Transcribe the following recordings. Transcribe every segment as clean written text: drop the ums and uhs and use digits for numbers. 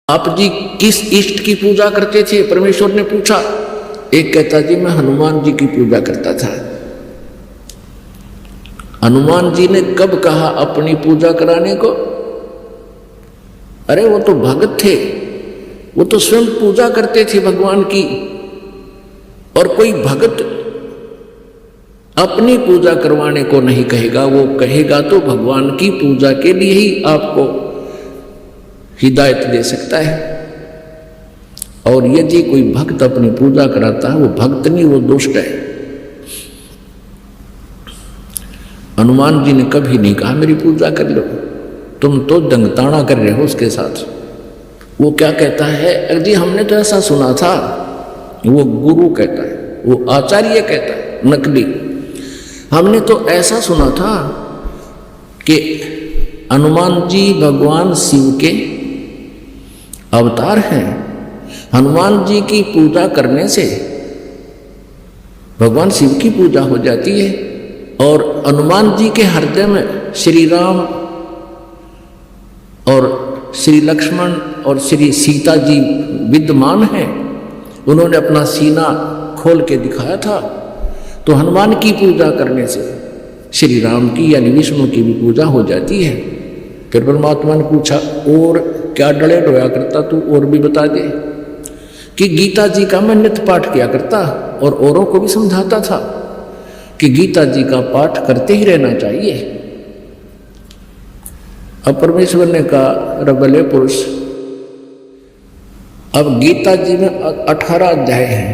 आप जी किस इष्ट की पूजा करते थे? परमेश्वर ने पूछा। एक कहता जी मैं हनुमान जी की पूजा करता था। हनुमान जी ने कब कहा अपनी पूजा कराने को? अरे वो तो भगत थे, वो तो स्वयं पूजा करते थे भगवान की। और कोई भगत अपनी पूजा करवाने को नहीं कहेगा, वो कहेगा तो भगवान की पूजा के लिए ही आपको हिदायत दे सकता है। और यदि कोई भक्त अपनी पूजा कराता है वो भक्त नहीं, वो दुष्ट है। हनुमान जी ने कभी नहीं कहा मेरी पूजा कर लो, तुम तो दंगताना कर रहे हो उसके साथ। वो क्या कहता है? अरे हमने तो ऐसा सुना था। वो गुरु कहता है, वो आचार्य कहता है, नकली। हमने तो ऐसा सुना था कि हनुमान जी भगवान शिव के अवतार हैं। हनुमान जी की पूजा करने से भगवान शिव की पूजा हो जाती है। और हनुमान जी के हृदय में श्री राम और श्री लक्ष्मण और श्री सीता जी विद्यमान हैं। उन्होंने अपना सीना खोल के दिखाया था। तो हनुमान की पूजा करने से श्री राम की यानी विष्णु की भी पूजा हो जाती है। फिर परमात्मा ने पूछा और क्या डले रोया करता तू, और भी बता दे। कि गीता जी का मैं नित्य पाठ किया करता और औरों को भी समझाता था कि गीता जी का पाठ करते ही रहना चाहिए। अब परमेश्वर ने कहा रबले पुरुष, अब गीता जी में 18 अध्याय हैं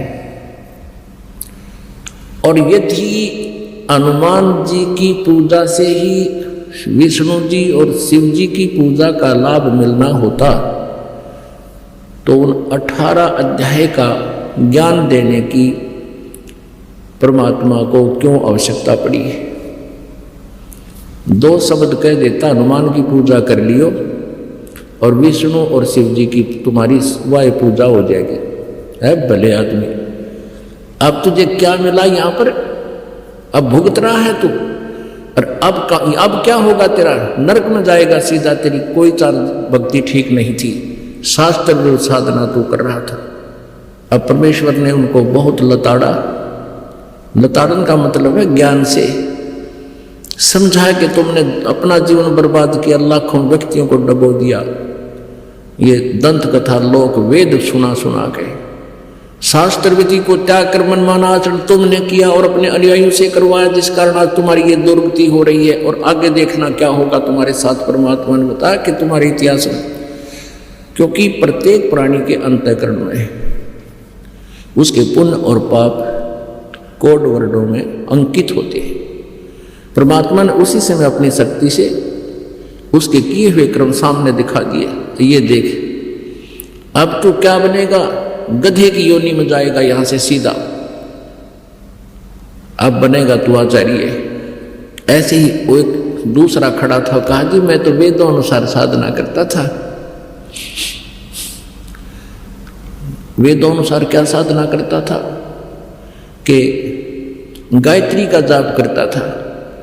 और यदि हनुमान जी की पूजा से ही विष्णु जी और शिव जी की पूजा का लाभ मिलना होता तो उन 18 अध्याय का ज्ञान देने की परमात्मा को क्यों आवश्यकता पड़ी है? 2 शब्द कह देता हनुमान की पूजा कर लियो और विष्णु और शिव जी की तुम्हारी वाय पूजा हो जाएगी। है भले आदमी। अब तुझे क्या मिला यहां पर? अब भुगत रहा है तू। और अब क्या होगा तेरा? नरक में जाएगा सीधा। तेरी कोई चार भक्ति ठीक नहीं थी, शास्त्र विरुद्ध साधना तू कर रहा था। अब परमेश्वर ने उनको बहुत लताड़ा। लताड़न का मतलब है ज्ञान से समझा कि तुमने अपना जीवन बर्बाद किया, लाखों व्यक्तियों को डबो दिया। ये दंत कथा लोक वेद सुना सुना के शास्त्र विधि को त्याग कर मनमाना आचरण तुमने किया और अपने अनुयायियों से करवाया, जिस कारण आज तुम्हारी ये दुर्गति हो रही है। और आगे देखना क्या होगा तुम्हारे साथ। परमात्मा ने बताया कि तुम्हारे इतिहास में, क्योंकि प्रत्येक प्राणी के अंतःकरण में उसके पुण्य और पाप कोड वर्णों में अंकित होते हैं। परमात्मा ने उसी समय अपनी शक्ति से उसके किए हुए क्रम सामने दिखा दिए। ये देख अब तू क्या बनेगा? गधे की योनि में जाएगा यहां से सीधा। अब बनेगा तू आचार्य। ऐसे ही वो एक दूसरा खड़ा था, कहा जी मैं तो वेदों अनुसार साधना करता था। वेदों अनुसार क्या साधना करता था? कि गायत्री का जाप करता था,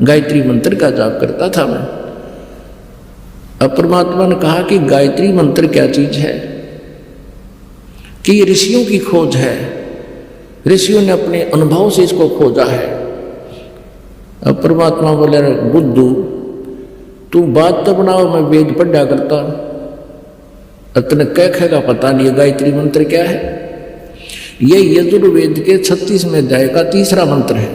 गायत्री मंत्र का जाप करता था मैं। अब परमात्मा ने कहा कि गायत्री मंत्र क्या चीज है? कि ये ऋषियों की खोज है, ऋषियों ने अपने अनुभव से इसको खोजा है। अब परमात्मा बोले बुद्धू तू बात तो बनाओ, मैं वेद पढ़ा करता, इतने कह पता नहीं गायत्री मंत्र क्या है। ये यजुर्वेद के 36वें अध्याय का 3रा मंत्र है।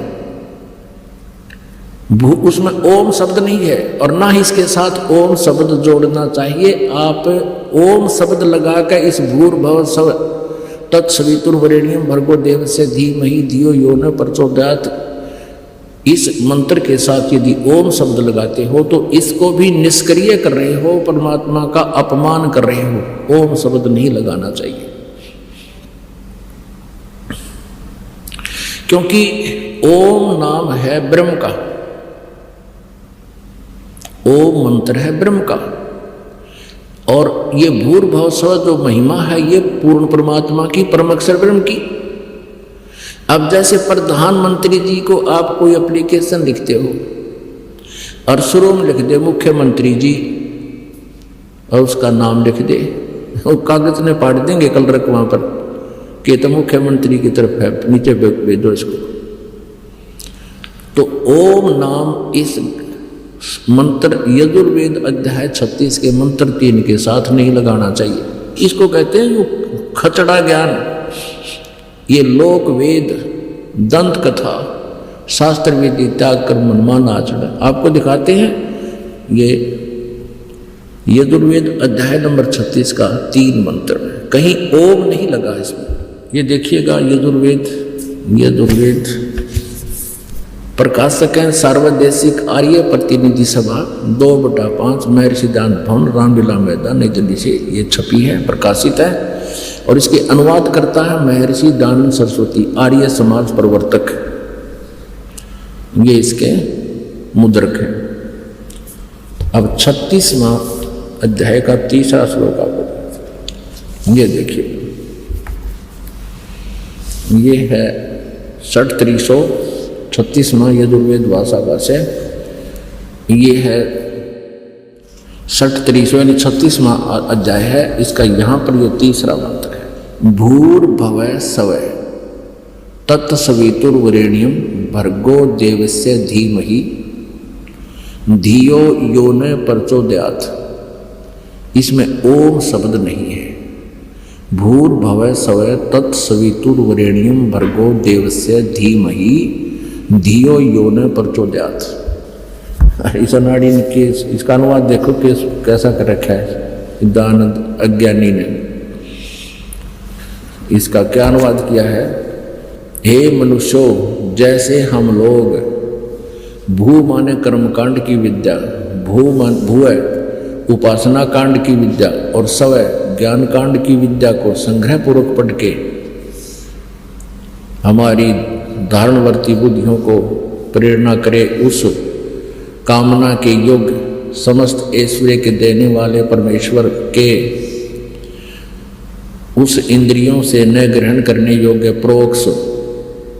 उसमें ओम शब्द नहीं है और ना ही इसके साथ ओम शब्द जोड़ना चाहिए। आप ओम शब्द लगाकर इस भूर्भुवः स्व तत्सवितुर्वरेण्यं भर्गो देवस्य धीमहि धियो यो न प्रचोदयात्, इस मंत्र के साथ यदि ओम शब्द लगाते हो तो इसको भी निष्क्रिय कर रहे हो, परमात्मा का अपमान कर रहे हो। ओम शब्द नहीं लगाना चाहिए, क्योंकि ओम नाम है ब्रह्म का, ओम मंत्र है ब्रह्म का। और ये भूर्भुवः स्व जो महिमा है ये पूर्ण परमात्मा की, परम अक्षर ब्रह्म की। अब जैसे प्रधानमंत्री जी को आप कोई एप्लीकेशन लिखते हो और शुरू में लिख दे मुख्यमंत्री जी और उसका नाम लिख दे, वो कागज ने पाट देंगे कल रख वहां पर कि तो मुख्यमंत्री की तरफ है, नीचे भेजो इसको। तो ओम नाम इस मंत्र यजुर्वेद अध्याय 36 के मंत्र 3 के साथ नहीं लगाना चाहिए। इसको कहते हैं वो खचड़ा ज्ञान। ये लोक वेद, दंत कथा, शास्त्र विधि त्याग कर मनमान आचरण। आपको दिखाते हैं ये यजुर्वेद अध्याय नंबर 36 का 3 मंत्र, कहीं ओम नहीं लगा इसमें। ये देखिएगा यजुर्वेद प्रकाशक हैं सार्वदेशिक आर्य प्रतिनिधि सभा 2/5 महर्षि दान भवन रामलीला मैदान नई दिल्ली से ये छपी है, प्रकाशित है। और इसके अनुवाद करता है महर्षि दानंद सरस्वती, आर्य समाज प्रवर्तक। ये इसके मुद्रक है। अब 36वां अध्याय का 3रा श्लोक आपको ये देखिए, ये है 36वां यजुर्वेद भाषा का से, ये है 36 यानी 36वां अध्याय है। इसका यहाँ पर ये 3रा मंत्र है। भूर्भुवः स्वः तत्सवितुर्वरेण्यं भर्गो देवस्य धीमहि धियो यो न प्रचोदयात्। इसमें ओम शब्द नहीं है। भूर्भुवः स्वः तत्सवितुर्वरेण्यं भर्गो देवस्य धीमहि धियो यो न प्रचोदयात्। इस अनाड़ी के इसका अनुवाद देखो कि कैसा कर रखा है दानंद अज्ञानी ने। इसका क्या अनुवाद किया है? हे मनुष्यों, जैसे हम लोग भू माने कर्मकांड की विद्या, भूय उपासना कांड की विद्या और स्वय ज्ञान कांड की विद्या को संग्रह पूर्वक पढ़ के हमारी धारणवर्ती बुद्धियों को प्रेरणा करे, उस कामना के योग्य समस्त ऐश्वर्य के देने वाले परमेश्वर के उस इंद्रियों से न ग्रहण करने योग्य प्रोक्ष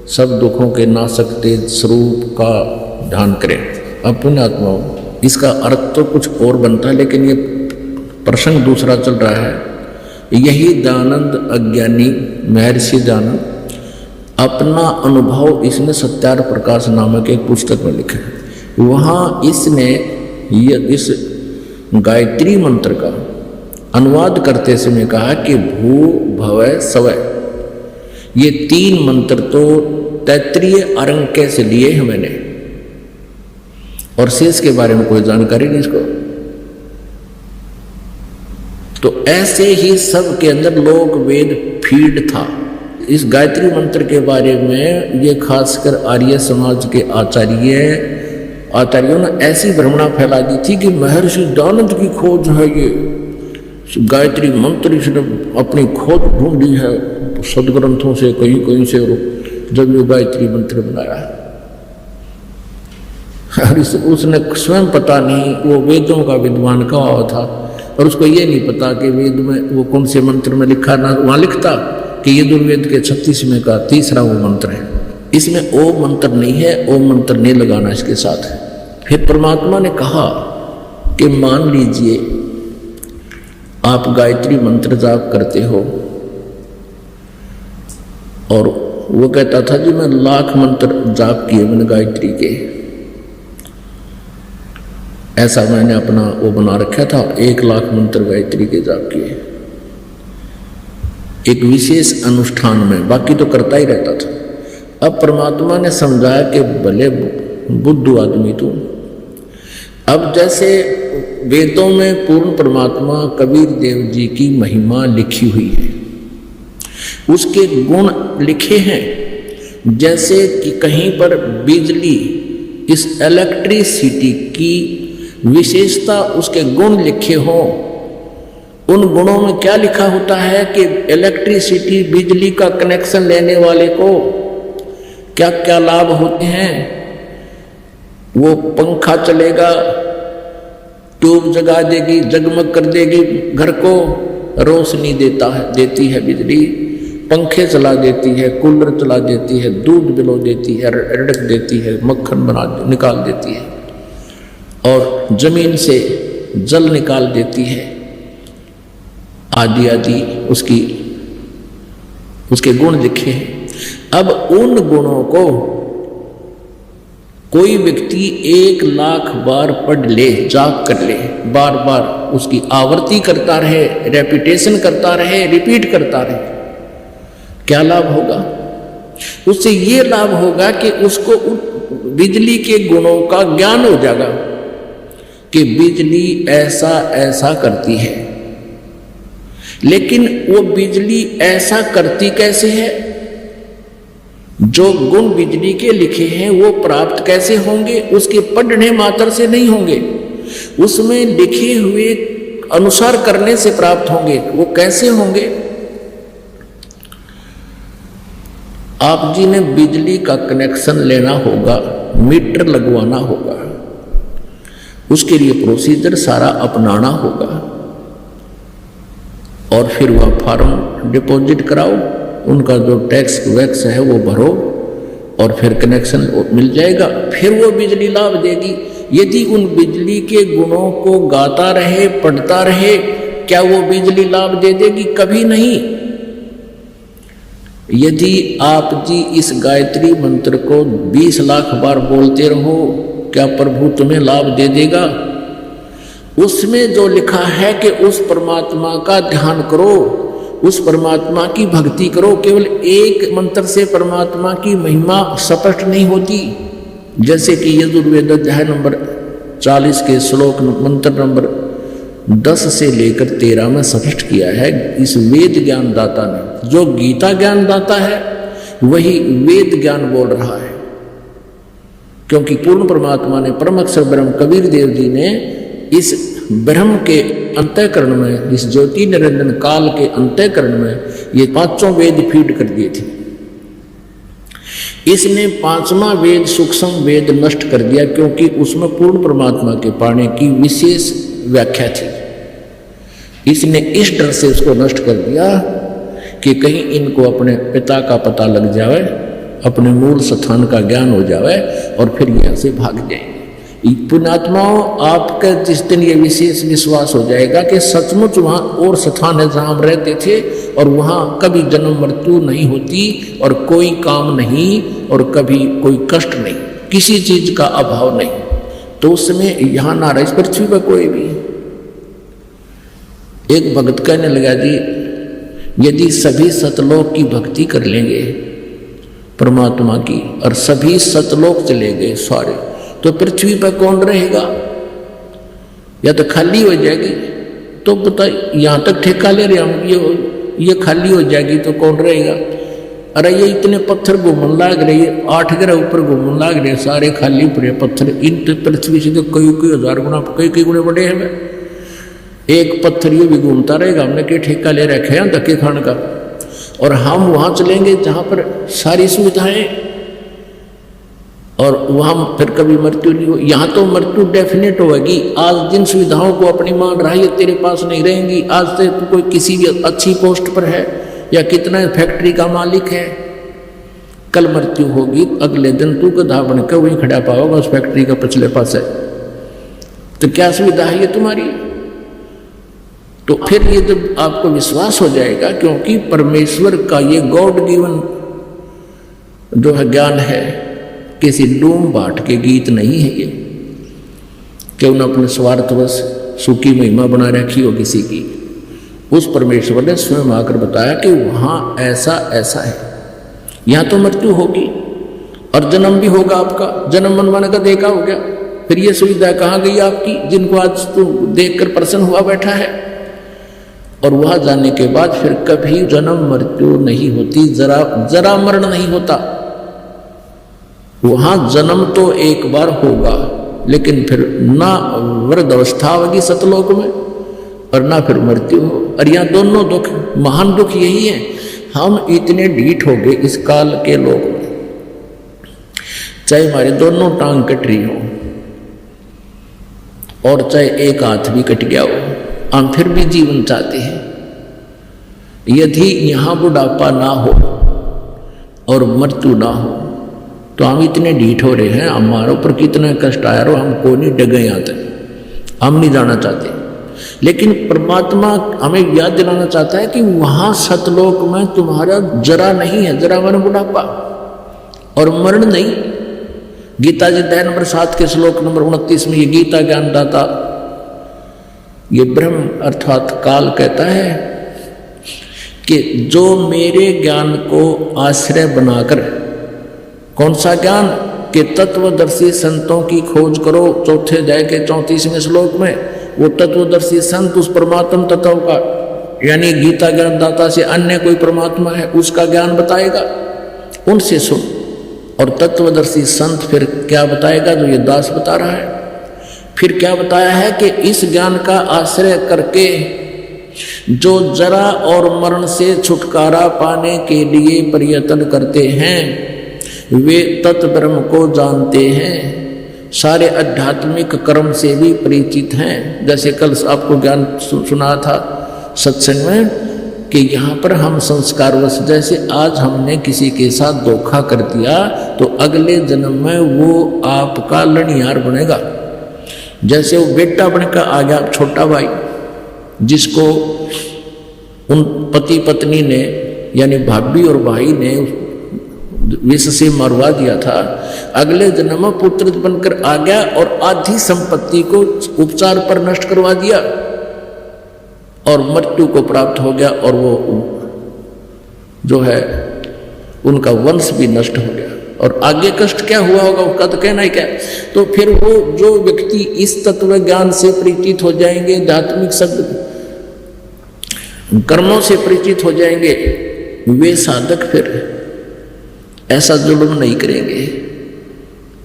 सब दुखों के नाशक तेज स्वरूप का ध्यान करें। अपने आत्माओं, इसका अर्थ तो कुछ और बनता है, लेकिन ये प्रसंग दूसरा चल रहा है। यही दानंद अज्ञानी महर्षि दानंद अपना अनुभव इसने सत्यार प्रकाश नामक एक पुस्तक में लिखा है। वहाँ इसने इस गायत्री मंत्र का अनुवाद करते समय कहा कि भू भवः स्वः, ये 3 मंत्र तो तैत्तिरीय अरण्यक से लिए हैं मैंने, और शेष के बारे में कोई जानकारी नहीं इसको। तो ऐसे ही सब के अंदर लोक वेद फीड था। इस गायत्री मंत्र के बारे में ये खासकर आर्य समाज के आचार्यों ने ऐसी भ्रमणा फैला दी थी कि महर्षि दानंद की खोज है ये गायत्री मंत्र, इसने अपनी खोज ढूंढी है सदग्रंथों से, कहीं कहीं से, जब ये गायत्री मंत्र बनाया है। उसने स्वयं पता नहीं, वो वेदों का विद्वान कहा हुआ था और उसको ये नहीं पता कि वेद में वो कौन से मंत्र में लिखा, ना वहाँ लिखता कि यजुर्वेद के 36वें का 3रा वो मंत्र है। इसमें ओम मंत्र नहीं है, ओम मंत्र नहीं लगाना इसके साथ है। फिर परमात्मा ने कहा कि मान लीजिए आप गायत्री मंत्र जाप करते हो, और वो कहता था जी मैं 1,00,000 मंत्र जाप किए मैंने गायत्री के, ऐसा मैंने अपना वो बना रखा था, 1,00,000 मंत्र गायत्री के जाप किए एक विशेष अनुष्ठान में, बाकी तो करता ही रहता था। अब परमात्मा ने समझाया कि भले बुद्धू आदमी तू, अब जैसे वेदों में पूर्ण परमात्मा कबीर देव जी की महिमा लिखी हुई है, उसके गुण लिखे हैं, जैसे कि कहीं पर बिजली, इस इलेक्ट्रिसिटी की विशेषता, उसके गुण लिखे हों। उन गुणों में क्या लिखा होता है कि इलेक्ट्रिसिटी, बिजली का कनेक्शन लेने वाले को क्या क्या लाभ होते हैं। वो पंखा चलेगा, ट्यूब जगा देगी, जगमग कर देगी घर को, रोशनी देती है बिजली, पंखे चला देती है, कूलर चला देती है, दूध पिलो देती है, रड़क देती है, मक्खन निकाल देती है, और जमीन से जल निकाल देती है। आदि आदि उसके गुण लिखे हैं। अब उन गुणों को कोई व्यक्ति 1,00,000 बार पढ़ ले, जाप कर ले, बार बार उसकी आवृत्ति करता रहे, रेपिटेशन करता रहे, रिपीट करता रहे, क्या लाभ होगा? उससे ये लाभ होगा कि उसको बिजली के गुणों का ज्ञान हो जाएगा कि बिजली ऐसा ऐसा करती है। लेकिन वो बिजली ऐसा करती कैसे है? जो गुण बिजली के लिखे हैं वो प्राप्त कैसे होंगे? उसके पढ़ने मात्र से नहीं होंगे, उसमें लिखे हुए अनुसार करने से प्राप्त होंगे। वो कैसे होंगे? आप जी ने बिजली का कनेक्शन लेना होगा, मीटर लगवाना होगा, उसके लिए प्रोसीजर सारा अपनाना होगा, और फिर वह फॉर्म डिपॉजिट कराओ, उनका जो टैक्स वैक्स है वो भरो, और फिर कनेक्शन मिल जाएगा, फिर वो बिजली लाभ देगी। यदि उन बिजली के गुणों को गाता रहे, पढ़ता रहे, क्या वो बिजली लाभ दे देगी? कभी नहीं। यदि आप जी इस गायत्री मंत्र को 20 लाख बार बोलते रहो, क्या प्रभु तुम्हें लाभ दे देगा? उसमें जो लिखा है कि उस परमात्मा का ध्यान करो, उस परमात्मा की भक्ति करो। केवल एक मंत्र से परमात्मा की महिमा स्पष्ट नहीं होती। जैसे कि यजुर्वेद अध्याय नंबर 40 के श्लोक मंत्र नंबर 10 से लेकर 13 में स्पष्ट किया है। इस वेद ज्ञान दाता ने, जो गीता ज्ञान दाता है वही वेद ज्ञान बोल रहा है, क्योंकि पूर्ण परमात्मा ने, परम अक्षर ब्रह्म कबीर देव जी ने इस ब्रह्म के अंतःकरण में, इस ज्योति निरंजन काल के अंतःकरण में ये 5 वेद फीड कर दिए थे। इसने 5वां वेद सूक्ष्म वेद नष्ट कर दिया, क्योंकि उसमें पूर्ण परमात्मा के पाने की विशेष व्याख्या थी। इसने इस डर से उसको नष्ट कर दिया कि कहीं इनको अपने पिता का पता लग जाए, अपने मूल स्थान का ज्ञान हो जाए और फिर यहाँ से भाग जाएंगे। पुण्यात्माओं, आपका जिस दिन ये विशेष विश्वास हो जाएगा कि सचमुच वहाँ और स्थान है जहाँ हम रहते थे और वहाँ कभी जन्म मृत्यु नहीं होती और कोई काम नहीं और कभी कोई कष्ट नहीं, किसी चीज का अभाव नहीं, तो उस समय यहाँ ना रहे इस पृथ्वी पर कोई भी। एक भक्त कहने लगा, जी यदि सभी सतलोक की भक्ति कर लेंगे परमात्मा की और सभी सतलोक चले गए सारे, तो पृथ्वी पर कौन रहेगा? या तो खाली हो जाएगी। तो बता, यहां तक ठेका ले रहे हम, ये खाली हो जाएगी तो कौन रहेगा? अरे ये इतने पत्थर घूमने लाग रहे, 8 ग्रह ऊपर घूमने लाग रहे, सारे खाली पड़े पत्थर। इन पृथ्वी से तो कई 1000 गुना, कई गुणे बड़े हैं। एक पत्थर ये भी घूमता रहेगा, हमने क्या ठेका ले रखे हैं धक्के खाने का। और हम वहां चलेंगे जहां पर सारी सुविधाएं, और वहां फिर कभी मृत्यु नहीं हो। यहाँ तो मृत्यु डेफिनेट होगी। आज जिन सुविधाओं को अपनी मान रहा है ये तेरे पास नहीं रहेंगी। आज से तो कोई किसी भी अच्छी पोस्ट पर है या कितना फैक्ट्री का मालिक है, कल मृत्यु होगी, अगले दिन तू गधा बनकर वहीं खड़ा पाओगा उस फैक्ट्री का पिछले पास है। तो क्या सुविधा है ये तुम्हारी? तो फिर ये जब आपको विश्वास हो जाएगा, क्योंकि परमेश्वर का ये गॉड गिवन जो है ज्ञान है, किसी डूम बाट के गीत नहीं है ये कि उन्हें अपने स्वार्थवश सुखी महिमा बना रखी हो किसी की। उस परमेश्वर ने स्वयं आकर बताया कि वहां ऐसा ऐसा है, यहां तो मृत्यु होगी और जन्म भी होगा आपका, जन्म मनवाने का देखा हो गया। फिर ये सुविधा कहाँ गई आपकी, जिनको आज तू देखकर प्रसन्न हुआ बैठा है? और वहां जाने के बाद फिर कभी जन्म मृत्यु नहीं होती, जरा मरण नहीं होता। वहां जन्म तो एक बार होगा, लेकिन फिर ना वृद्ध अवस्था होगी सतलोक में और ना फिर मृत्यु हो। और यहाँ दोनों दुख, महान दुख यही है, हम इतने ढीठ हो गए इस काल के लोग में, चाहे हमारे दोनों टांग कट रही हो और चाहे एक हाथ भी कट गया हो, हम फिर भी जीवन चाहते हैं। यदि यहाँ बुढ़ापा ना हो और मृत्यु ना हो तो हम इतने ढीठ हो रहे हैं, हमारे ऊपर कितना कष्ट आया, और हमको नहीं डगे यहाँ तक, हम नहीं जाना चाहते। लेकिन परमात्मा हमें याद दिलाना चाहता है कि वहां सतलोक में तुम्हारा जरा नहीं है, जरा मन बुढ़ापा और मरण नहीं। गीता जी अध्याय नंबर 7 के श्लोक नंबर 29 में ये गीता ज्ञानदाता, ये ब्रह्म अर्थात काल कहता है कि जो मेरे ज्ञान को आश्रय बनाकर, कौन सा ज्ञान, कि तत्वदर्शी संतों की खोज करो। चौथे अध्याय के 34वें श्लोक में वो तत्वदर्शी संत उस परमात्म तत्व का, यानी गीता ज्ञानदाता से अन्य कोई परमात्मा है उसका ज्ञान बताएगा, उनसे सुन। और तत्वदर्शी संत फिर क्या बताएगा, जो ये दास बता रहा है। फिर क्या बताया है कि इस ज्ञान का आश्रय करके जो जरा और मरण से छुटकारा पाने के लिए प्रयत्न करते हैं वे तत्ब्रह्म को जानते हैं, सारे आध्यात्मिक कर्म से भी परिचित हैं। जैसे कल आपको ज्ञान सुना था सत्संग में कि यहाँ पर हम संस्कारवश, जैसे आज हमने किसी के साथ धोखा कर दिया तो अगले जन्म में वो आपका लड़ियार बनेगा। जैसे वो बेटा बनकर आ गया छोटा भाई, जिसको उन पति पत्नी ने यानी भाभी और भाई ने विष से मरवा दिया था, अगले जन्म में पुत्र बनकर आ गया और आधी संपत्ति को उपचार पर नष्ट करवा दिया और मृत्यु को प्राप्त हो गया, और वो जो है उनका वंश भी नष्ट हो गया। और आगे कष्ट क्या हुआ होगा उसका तो कहना ही क्या। तो फिर वो जो व्यक्ति इस तत्व ज्ञान से परिचित हो जाएंगे, आध्यात्मिक शब्द कर्मों से परिचित हो जाएंगे, वे साधक फिर ऐसा जुल्म नहीं करेंगे,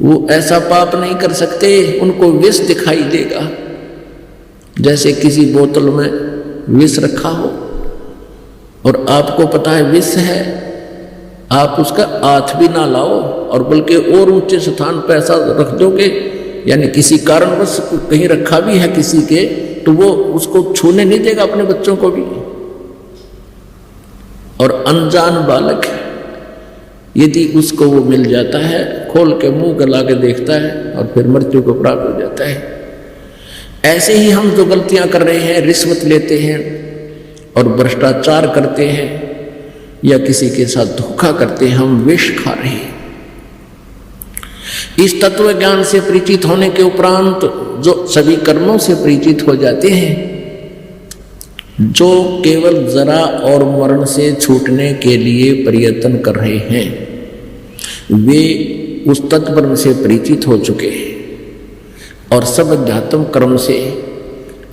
वो ऐसा पाप नहीं कर सकते। उनको विष दिखाई देगा, जैसे किसी बोतल में विष रखा हो और आपको पता है विष है, आप उसका हाथ भी ना लाओ और बल्कि और ऊंचे स्थान पर ऐसा रख दोगे, यानी किसी कारणवश कहीं रखा भी है किसी के, तो वो उसको छूने नहीं देगा अपने बच्चों को भी। और अनजान बालक यदि उसको वो मिल जाता है, खोल के मुंह गला के देखता है और फिर मृत्यु को प्राप्त हो जाता है। ऐसे ही हम जो गलतियां कर रहे हैं, रिश्वत लेते हैं और भ्रष्टाचार करते हैं या किसी के साथ धोखा करते हैं, हम विष खा रहे हैं। इस तत्व ज्ञान से परिचित होने के उपरांत जो सभी कर्मों से परिचित हो जाते हैं, जो केवल जरा और मरण से छूटने के लिए प्रयत्न कर रहे हैं, वे उस तत्व से परिचित हो चुके हैं और सब अध्यात्म कर्म से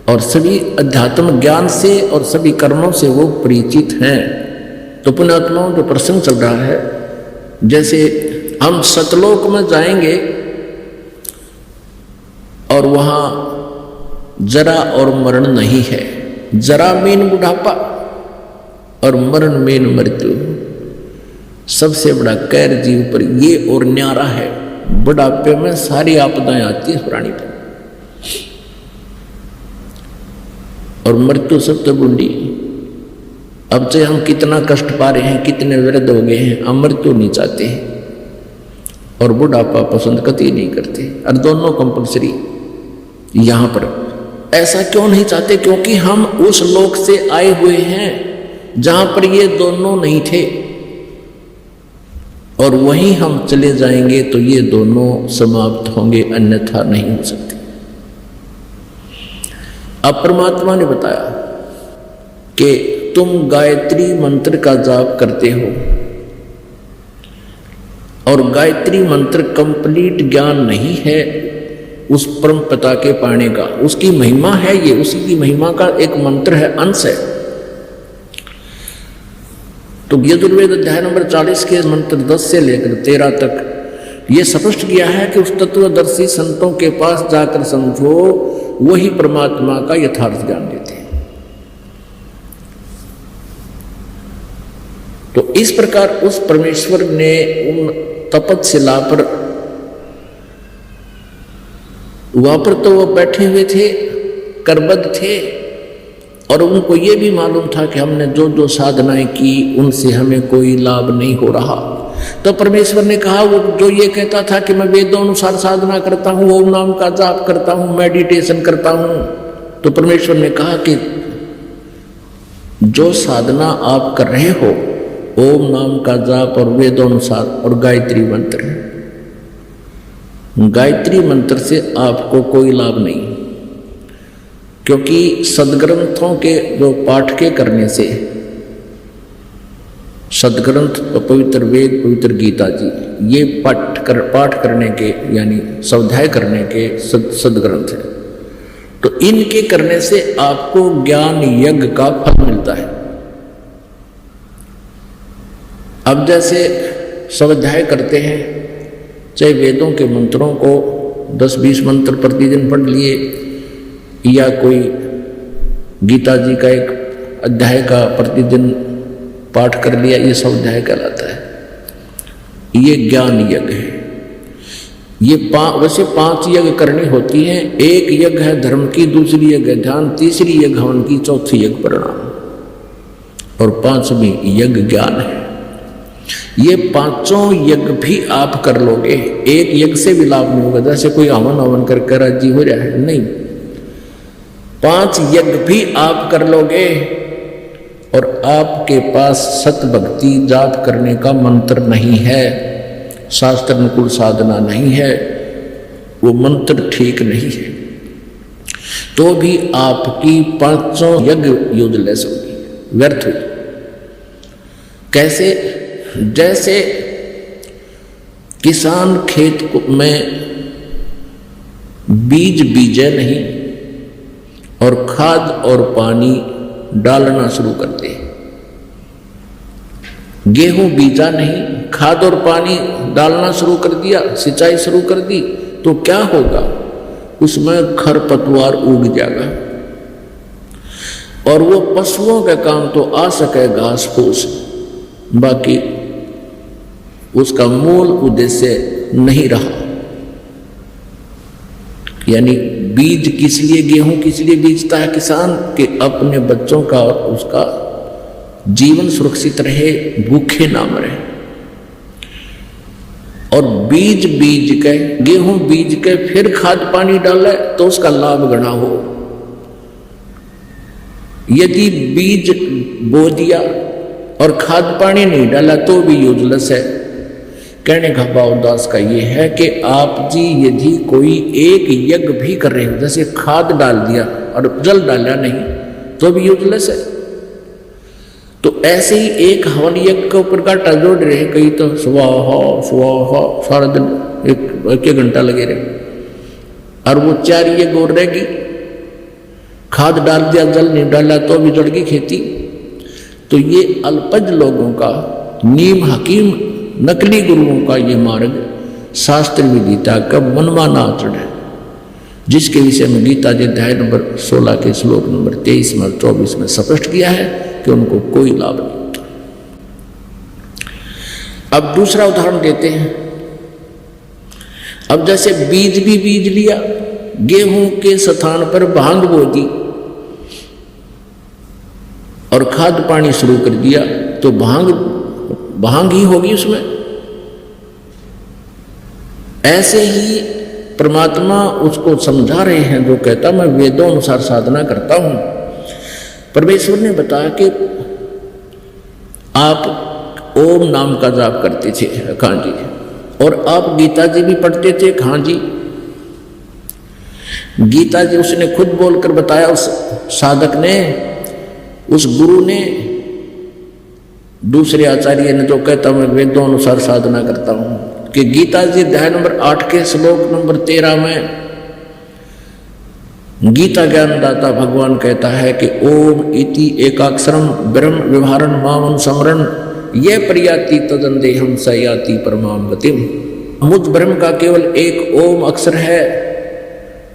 और सभी अध्यात्म ज्ञान से और सभी कर्मों से वो परिचित हैं। तो पुण्यात्माओं जो प्रसंग चल रहा है, जैसे हम सतलोक में जाएंगे और वहां जरा और मरण नहीं है। जरा मीन बुढ़ापा और मरण मीन मृत्यु। सबसे बड़ा कैर जीव पर ये और न्यारा है। बुढ़ापे में सारी आपदाएं आती है प्राणी पर, और मृत्यु सबसे बूढ़ी। अब से हम कितना कष्ट पा रहे हैं, कितने वृद्ध हो गए हैं, हम मृत्यु नहीं चाहते हैं और बुढ़ापा पसंद कतई नहीं करते, और दोनों कंपलसरी। यहां पर ऐसा क्यों नहीं चाहते? क्योंकि हम उस लोक से आए हुए हैं जहां पर ये दोनों नहीं थे, और वहीं हम चले जाएंगे तो ये दोनों समाप्त होंगे, अन्यथा नहीं हो सकते। अब परमात्मा ने बताया कि तुम गायत्री मंत्र का जाप करते हो, और गायत्री मंत्र कंप्लीट ज्ञान नहीं है उस परम पिता के पाने का, उसकी महिमा है, ये उसी की महिमा का एक मंत्र है, अंश है। तो यजुर्वेद अध्याय नंबर 40 के मंत्र 10 से लेकर 13 तक ये स्पष्ट किया है कि उस तत्वदर्शी संतों के पास जाकर समझो, वही परमात्मा का यथार्थ ज्ञान देते हैं। तो इस प्रकार उस परमेश्वर ने उन तपतशिला पर, वहां पर तो वो बैठे हुए थे, करबद्ध थे, और उनको ये भी मालूम था कि हमने जो जो साधनाएं की उनसे हमें कोई लाभ नहीं हो रहा। तो परमेश्वर ने कहा, वो जो ये कहता था कि मैं वेदों अनुसार साधना करता हूँ, ओम नाम का जाप करता हूँ, मेडिटेशन करता हूँ, तो परमेश्वर ने कहा कि जो साधना आप कर रहे हो, ओम नाम का जाप और वेदोनुसार और गायत्री मंत्र, गायत्री मंत्र से आपको कोई लाभ नहीं, क्योंकि सदग्रंथों के जो पाठ के करने से, सदग्रंथ पवित्र वेद पवित्र गीता जी ये पाठ करने के यानी स्वाध्याय करने के सदग्रंथ है, तो इनके करने से आपको ज्ञान यज्ञ का फल मिलता है। अब जैसे स्वाध्याय करते हैं, चाहे वेदों के मंत्रों को 10-20 मंत्र प्रतिदिन पढ़ लिए, या कोई गीता जी का एक अध्याय का प्रतिदिन पाठ कर लिया, ये स्वाध्याय कहलाता है, ये ज्ञान यज्ञ है। ये वैसे 5 यज्ञ करनी होती हैं। एक यज्ञ है धर्म की, दूसरी यज्ञ है ध्यान, तीसरी यज्ञ हवन की, चौथी यज्ञ प्रणाम, और 5वीं यज्ञ ज्ञान है। ये 5 यज्ञ भी आप कर लोगे, एक यज्ञ से भी लाभ नहीं होगा, जैसे कोई हवन करके राजी हो जाए, नहीं, 5 यज्ञ भी आप कर लोगे और आपके पास सत भक्ति जाप करने का मंत्र नहीं है, शास्त्र अनुकूल साधना नहीं है, वो मंत्र ठीक नहीं है, तो भी आपकी 5 यज्ञ यूजलेस होगी, व्यर्थ हुई। कैसे? जैसे किसान खेत में बीज बीजे नहीं और खाद और पानी डालना शुरू करते हैं। गेहूं बीजा नहीं, खाद और पानी डालना शुरू कर दिया, सिंचाई शुरू कर दी, तो क्या होगा? उसमें खरपतवार उग जाएगा, और वो पशुओं का काम तो आ सके घास फूस, बाकी उसका मूल उद्देश्य नहीं रहा। यानी बीज किस लिए, गेहूं किस लिए बीजता है किसान? कि अपने बच्चों का और उसका जीवन सुरक्षित रहे, भूखे ना मरे। और बीज के, गेहूं बीज के फिर खाद पानी डाले तो उसका लाभ गणा हो। यदि बीज बो दिया और खाद पानी नहीं डाला तो भी यूजलेस है। कहने का भाव दास का ये है कि आप जी यदि कोई एक यज्ञ भी कर रहे हो, जैसे खाद डाल दिया और जल डाला नहीं, तो भी यूजलेस है। तो ऐसे ही एक हवन यज्ञ के ऊपर कांटा जोड़ रहे, कई तो स्वाहा स्वाहा सारा दिन एक घंटा लगे रहे, और वो 4 यज्ञ और रहेगी। खाद डाल दिया, जल नहीं डाला तो भी जड़ की खेती। तो ये अल्पज लोगों का, नीम हकीम नकली गुरुओं का ये मार्ग शास्त्र विदिता का मनमाना आचरण है, जिसके विषय में गीता जी अध्याय नंबर 16 के श्लोक नंबर 23 में 24 में स्पष्ट किया है कि उनको कोई लाभ नहीं होता। अब दूसरा उदाहरण देते हैं। अब जैसे बीज भी बीज लिया, गेहूं के स्थान पर भांग बो दी और खाद पानी शुरू कर दिया, तो भांग ही होगी उसमें। ऐसे ही परमात्मा उसको समझा रहे हैं जो कहता मैं वेदों अनुसार साधना करता हूं। परमेश्वर ने बताया कि आप ओम नाम का जाप करते थे, हाँ जी, और आप गीता जी भी पढ़ते थे, हाँ जी। गीता जी उसने खुद बोलकर बताया, उस साधक ने, उस गुरु ने, दूसरे आचार्य ने जो कहता मैं वेदों अनुसार साधना करता हूं, कि गीता जी अध्याय नंबर 8 के श्लोक नंबर 13 में गीता ज्ञानदाता भगवान कहता है कि ओम इति एकाक्षरम ब्रह्म व्यवहारन मामन समरण ये प्रयाति तदंदेहम सयाति परमाम गतिम। मुझ ब्रह्म का केवल एक ओम अक्षर है,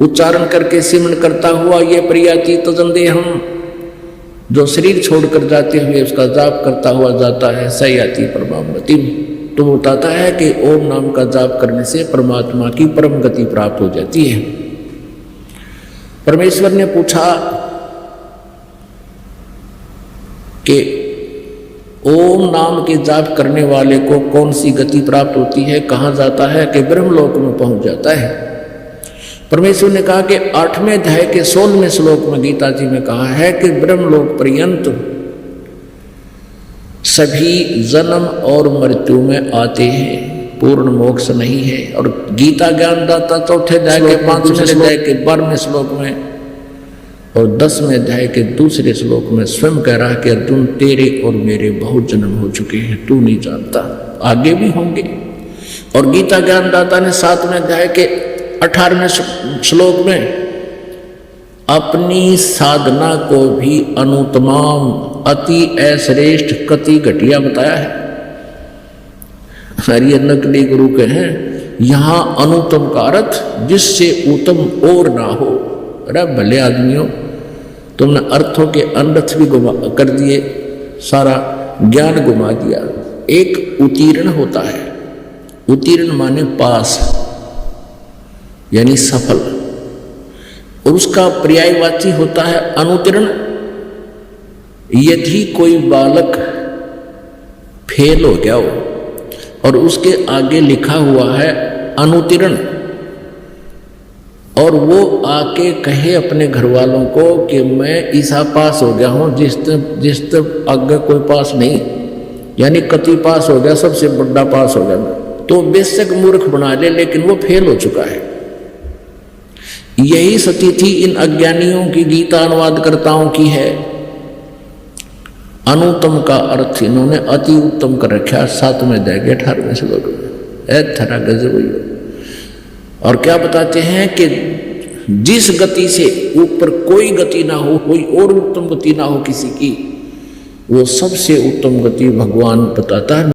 उच्चारण करके सिमरण करता हुआ ये प्रयाति तदंदेहम, जो शरीर छोड़कर जाते हुए उसका जाप करता हुआ जाता है, सयाति परमाम गतिम। तो बताता है कि ओम नाम का जाप करने से परमात्मा की परम गति प्राप्त हो जाती है। परमेश्वर ने पूछा कि ओम नाम के जाप करने वाले को कौन सी गति प्राप्त होती है, कहाँ जाता है? कि ब्रह्मलोक में पहुंच जाता है। परमेश्वर ने कहा कि 8वें अध्याय के 16वें श्लोक में गीता जी में कहा है कि ब्रह्मलोक पर्यंत सभी जन्म और मृत्यु में आते हैं, पूर्ण मोक्ष नहीं है। और गीता ज्ञानदाता 4थे अध्याय के 5वें अध्याय के 12वें श्लोक में और 10वें अध्याय के 2 श्लोक में स्वयं कह रहा है कि अर्जुन तेरे और मेरे बहुत जन्म हो चुके हैं, तू नहीं जानता, आगे भी होंगे। और गीता ज्ञानदाता ने 7वें अध्याय के 18वें श्लोक में अपनी साधना को भी अनुत्तम अति अश्रेष्ठ कति घटिया बताया है। ये नकली गुरु के हैं, यहां अनुत्तम का अर्थ जिससे उत्तम और ना हो। अरे भले आदमियों, तुमने अर्थों के अनर्थ भी गुमा कर दिए, सारा ज्ञान गुमा दिया। एक उत्तीर्ण होता है, उत्तीर्ण माने पास यानी सफल, और उसका पर्यायवाची होता है अनुत्तीर्ण। यदि कोई बालक फेल हो गया हो और उसके आगे लिखा हुआ है अनुत्तीर्ण, और वो आके कहे अपने घर वालों को कि मैं ईसा पास हो गया हूं, जिस तक आगे कोई पास नहीं, यानी कति पास हो गया, सबसे बड़ा पास हो गया, तो बेशक मूर्ख बना ले, लेकिन वो फेल हो चुका है। यही स्थिति इन अज्ञानियों की गीता अनुवादकर्ताओं की है। अनुत्तम का अर्थ इन्होंने अति उत्तम कर रखा 7वें अध्याय के 18वें श्लोक में। थरा गजब हुई। और क्या बताते हैं कि जिस गति से ऊपर कोई गति ना हो, कोई और उत्तम गति ना हो किसी की, वो सबसे उत्तम गति भगवान बताता है।